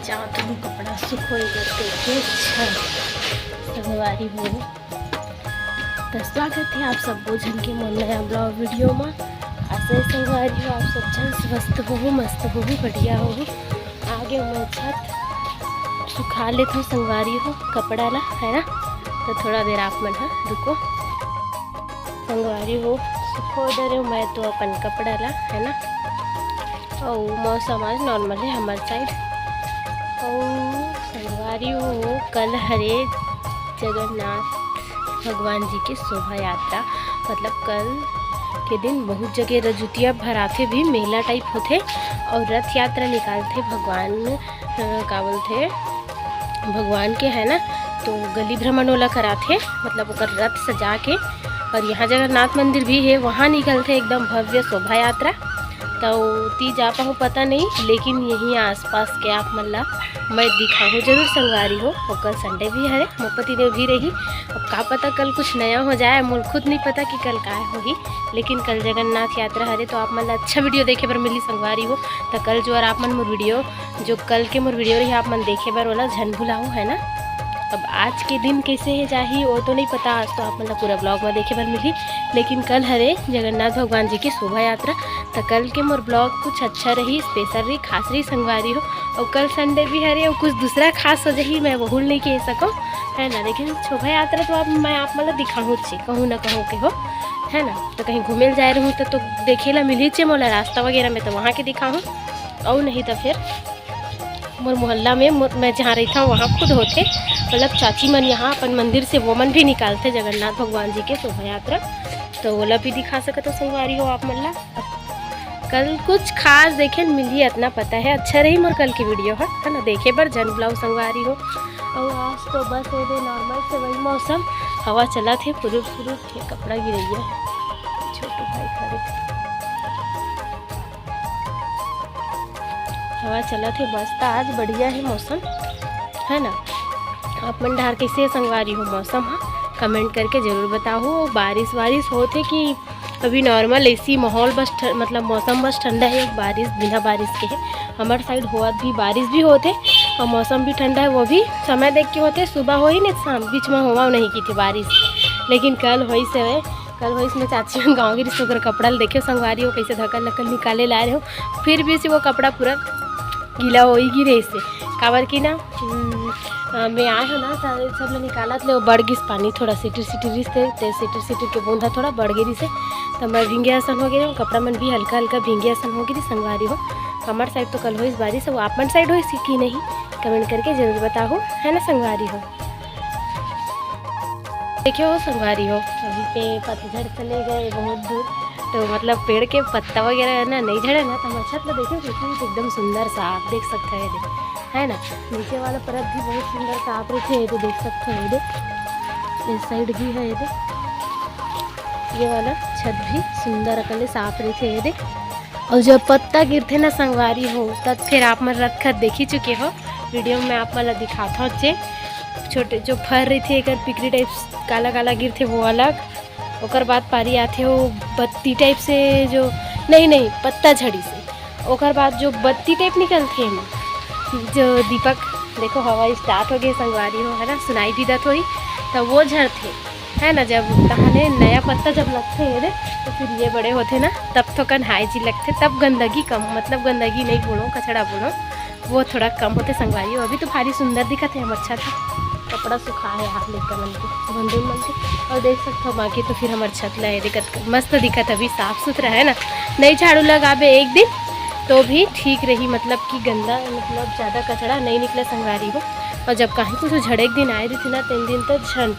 जात हूँ कपड़ा सुखोई करते के संगवारी हो। तो स्वागत है आप सब भोजन के मोर नया ब्लॉग वीडियो में। ऐसे संगवारी हो आप सब जन स्वस्थ हो, मस्त हो, बढ़िया हो। आगे मैं छत सुखा लेता हूँ संगवारी हो कपड़ा ला, है ना। तो थोड़ा देर आप मन रुको संगवारी हो सुखो दे रहे मैं तो अपन कपड़ा ला, है ना। और मौसम आज नॉर्मल है हमारे साइड। और संगवारी हो कल हरे जगन्नाथ भगवान जी की शोभा यात्रा, मतलब कल के दिन बहुत जगह रजुतिया भराते भी मेला टाइप होते और रथ यात्रा निकालते भगवान का बोलते भगवान के, है ना। तो गली भ्रमण वाला कराते, मतलब उकर रथ सजा के। और यहाँ जगन्नाथ मंदिर भी है, वहाँ निकलते एकदम भव्य शोभा यात्रा। तो ती जा पाऊँ पता नहीं, लेकिन यहीं आसपास के आप मल्ला मैं दिखाऊँ जरूर संगवारी हो। और कल संडे भी है, मोपति ने भी रही। अब का पता कल कुछ नया हो जाए, मुझे खुद नहीं पता कि कल का होगी। लेकिन कल जगन्नाथ यात्रा हरे तो आप मल्ला अच्छा वीडियो देखे पर मिली संगवारी हो। तो कल जो आप मन मोर वीडियो जो कल के मोर वीडियो रही आप मन देखे बर वाला झन भुलाऊँ, है ना। अब आज के दिन कैसे है जाही वो तो नहीं पता, आज तो आप मतलब पूरा ब्लॉग में देखे बर मिली। लेकिन कल हरे जगन्नाथ भगवान जी की शोभा यात्रा। तो कल के मोर ब्लॉग कुछ अच्छा रही, स्पेशल रही, खास रही संगवारी हो। और कल संडे भी हरे और कुछ दूसरा खास हो जाही, मैं वो नहीं कह सकूँ, है ना। लेकिन शोभा यात्रा तो मैं आप मतलब दिखाऊँ चाहिए, कहूँ ना कहूँ के हो, है ना। तो कहीं घूमे जा रही हूँ तो देखे ला मिली चाहिए मोला रास्ता वगैरह में, तो वहाँ के दिखाऊँ। और नहीं तो फिर मोर मोहल्ला में मैं जहाँ रहता हूँ वहाँ खुद होते, मतलब चाची मन यहाँ अपन मंदिर से वो मन भी निकालते जगन्नाथ भगवान जी के शोभा यात्रा। तो वो भी दिखा सके तो संगवारी हो आप मल्ला। कल कुछ खास देखे मिली इतना पता है, अच्छा रही मोर कल की वीडियो है ना, देखे पर जन ब्लाउ संगवारी हो। और आज तो बस ये नॉर्मल से वही मौसम, हवा चला थे पूरे कपड़ा गिरैया छोटू भाई खड़े हवा चला थे, बस तो आज बढ़िया है मौसम, है ना। आप मन ढार कैसे संगवारी हो मौसम, हाँ कमेंट करके ज़रूर बताओ। बारिश वारिश होते कि अभी नॉर्मल ऐसी माहौल बस मतलब मौसम बस ठंडा है, बारिश बिना बारिश के है। हमारे साइड हुआ भी बारिश भी होते और मौसम भी ठंडा है, वो भी समय देख के होते, सुबह हो ही नहीं शाम बीच में हुआ नहीं की थी बारिश। लेकिन कल वही से है, कल वही में चाची गाँव की रिश्ते कपड़ा देखे संगवारी हो कैसे धक्का लक्कल निकाले ला रहे हो, फिर भी से वो कपड़ा पूरा गीला हो ही गिरे से काबर की ना मैं आए हो ना सब में निकाला तो बढ़ गिस पानी थोड़ा सिटर के बूंदा थोड़ा बढ़ गई से। तो मैं भींगे आसन हो गए, कपड़ा मन भी हल्का हल्का भींगे आसन हो गई संगवारी हो। हमारे साइड तो कल हो इस बारिश, वो आप मन साइड हो कि नहीं कमेंट करके जरूर बताओ, है ना संगवारी हो। देखिए हो संगवारी हो अभी पे पतझड़ चले गए बहुत दूर, तो मतलब पेड़ के पत्ता वगैरह ना नहीं झड़े ना, तो हम छत में देखे एकदम सुंदर सा आप देख सकते हैं, है ना। नीचे वाला परत भी बहुत सुंदर साफ रहे थे, देख सकते हैं इस साइड भी है, ये वाला छत भी सुंदर अकले साफ रहे थे। और जब पत्ता गिरते ना संगवारी हो तब फिर आप मन रथ खत देख ही चुके हो, वीडियो में आप मतलब दिखाता हूँ। छोटे जो फर रही थे एक पिकरी टाइप काला काला गिरते वो अलग, ओकर बाद पारी आते हो बत्ती टाइप से जो नहीं पत्ता झड़ी से, ओकर बाद जो बत्ती टाइप निकलते हैं जो दीपक देखो हवा स्टार्ट हो गई संगवारी हो, है ना, सुनाई भी दत हुई तो वो झड़ते, है ना। जब कहाने नया पत्ता जब लगते हैं तो फिर ये बड़े होते ना तब तो कन्हाई जी लगते, तब गंदगी कम, मतलब गंदगी नहीं बोलो कचड़ा बोलो, वो थोड़ा कम होते संगवारी हो। अभी तो भारी सुंदर दिखते हैं, अच्छा था कपड़ा सुखा है हाथ लेकर मन के बंधुन मन के। और देख सकते हो बाकी तो फिर हमारे छत लाए दिक्कत मस्त दिखत, अभी साफ़ सुथरा है ना, नहीं झाड़ू लगाबे एक दिन तो भी ठीक रही, मतलब कि गंदा मतलब ज़्यादा कचड़ा नहीं निकले संगवारी हो। और जब कहीं कुछ झड़े एक दिन आए रही थी ना 3 दिन तो झन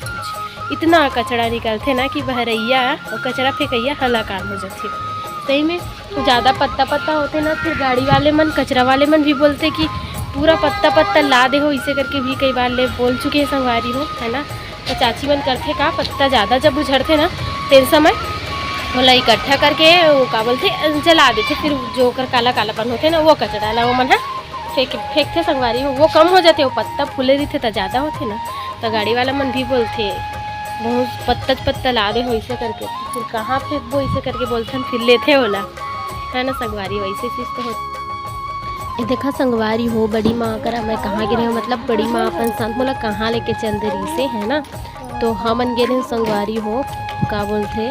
इतना कचड़ा निकलते ना कि बहरैया और कचरा फेंकैया हलाकान हो जाती सही में। ज़्यादा पत्ता होते ना फिर गाड़ी वाले मन कचरा वाले मन भी बोलते कि पूरा पत्ता ला दे हो, इसे करके भी कई बार ले बोल चुके हैं संगवारी हो, है ना। तो चाची मन करते का पत्ता ज़्यादा जब उझड़ते ना तेल समय बोला इकट्ठा करके वो का बोलते जला देते, फिर जो कर काला कालापन होते ना वो कचड़ा ला वो मन है फेंकते संगवारी हो, वो कम हो जाते, वो पत्ता फूले रहते तो ज़्यादा होते ना। तो गाड़ी वाला मन भी बोलते बहुत पत्ता ला दे हो इसे करके, फिर कहाँ फेंक वो इसे करके बोलते हम फिर लेते होला, है ना संगवारी वैसे चीज़ तो होती। ये देखा संगवारी हो बड़ी माँ करा मैं कहाँ गिरे हो, मतलब बड़ी माँ अपन संत मोला कहाँ लेके चल दे रही से है ना। तो हमन गे रहे संगवारी हो का बोलते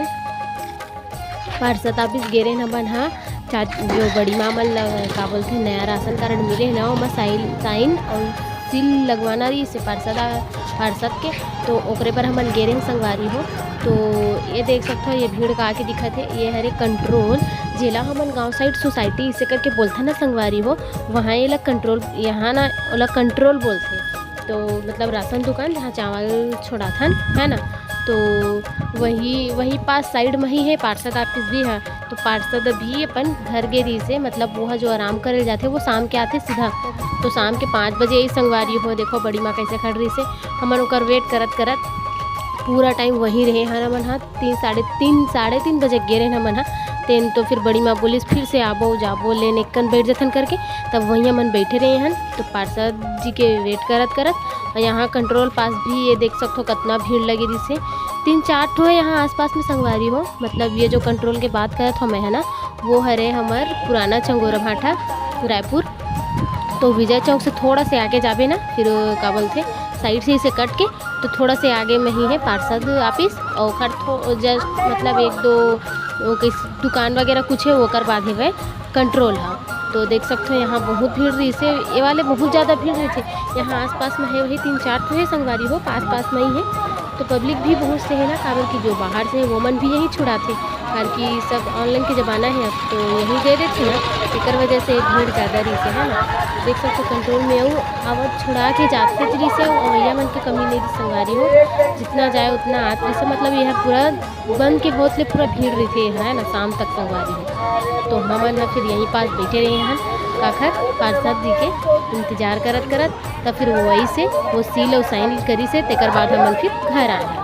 पार्षद ऑफिस गे रहे न बन हाँ जो बड़ी माँ मन का बोलते नया राशन कार्ड मिले ना ओमा साइन और सील लगवाना रही से पार्षद के। तो ओकरे पर हमन गे रहे संगवारी हो। तो ये देख सकते हो ये भीड़ का आके दिखत है, ये हरे कंट्रोल जेला हमन गांव साइड सोसाइटी इसे करके बोलते ना संगवारी हो, वहाँ ये लग कंट्रोल, यहाँ ना ओला कंट्रोल बोलते। तो मतलब राशन दुकान जहाँ चावल छोड़ाथन है ना, तो वही पास साइड में ही है पार्षद ऑफिस भी है। तो पार्षद भी अपन घर गे रही से, मतलब वो जो आराम करे जाते वो शाम के आते सीधा। तो शाम के 5 बजे यही संगवारी हो, देखो बड़ी माँ कैसे खड़ रही से। हमन ओकर वेट करत करत पूरा टाइम वहीं रहे हैं हमन हाँ 3 बजे गे रहे हमन हाँ। तेन तो फिर बड़ी माँ बोलिस फिर से आबो जाबो लेने कन बैठ जथन करके, तब वहीं हमन बैठे रहे हैं। तो पार्षद जी के वेट करत करत यहाँ कंट्रोल पास भी ये देख सकते हो कितना भीड़ लगी रही से। 3-4 ठो है यहाँ आसपास में संगवारी हो, मतलब ये जो कंट्रोल के बात करत हो मैं है ना, वो हरे हमार पुराना चंगोरा भाटा रायपुर। तो विजय चौक से थोड़ा से आगे जाबे ना, फिर का बोलते साइड से इसे कट के तो थोड़ा से आगे में ही है पार्षद ऑफिस। और जस्ट मतलब 1-2 किस दुकान वगैरह कुछ है वो कर बाद है कंट्रोल है। तो देख सकते हो यहाँ बहुत भीड़ रही से, ये वाले बहुत ज़्यादा भीड़ रही थे। यहाँ आसपास में है वही 3-4 तो है संगवारी हो पास में ही है। तो पब्लिक भी बहुत से है ना, कारण कि जो बाहर से वो मन भी यही छुड़ाते, कारण कि सब ऑनलाइन के ज़माना है अब, तो यही दे देते ना, इकर वजह से भीड़ ज़्यादा रही से है ना। देख सकते कंट्रोल में वो आवाज़ छुड़ा के जाते रही से, और भैया मन की कमी नहीं थी संगवारी हो, जितना जाए उतना आते से, मतलब यह पूरा बंद के होत ले पूरा भीड़ रही थे है ना शाम तक संगवारी हो। तो हमन फिर यहीं पास बैठे रहे हैं काखर पार्षद जी के इंतजार करत तब फिर वही से वो सील और साइन करी से तेकर बाद हमन फिर घर आए।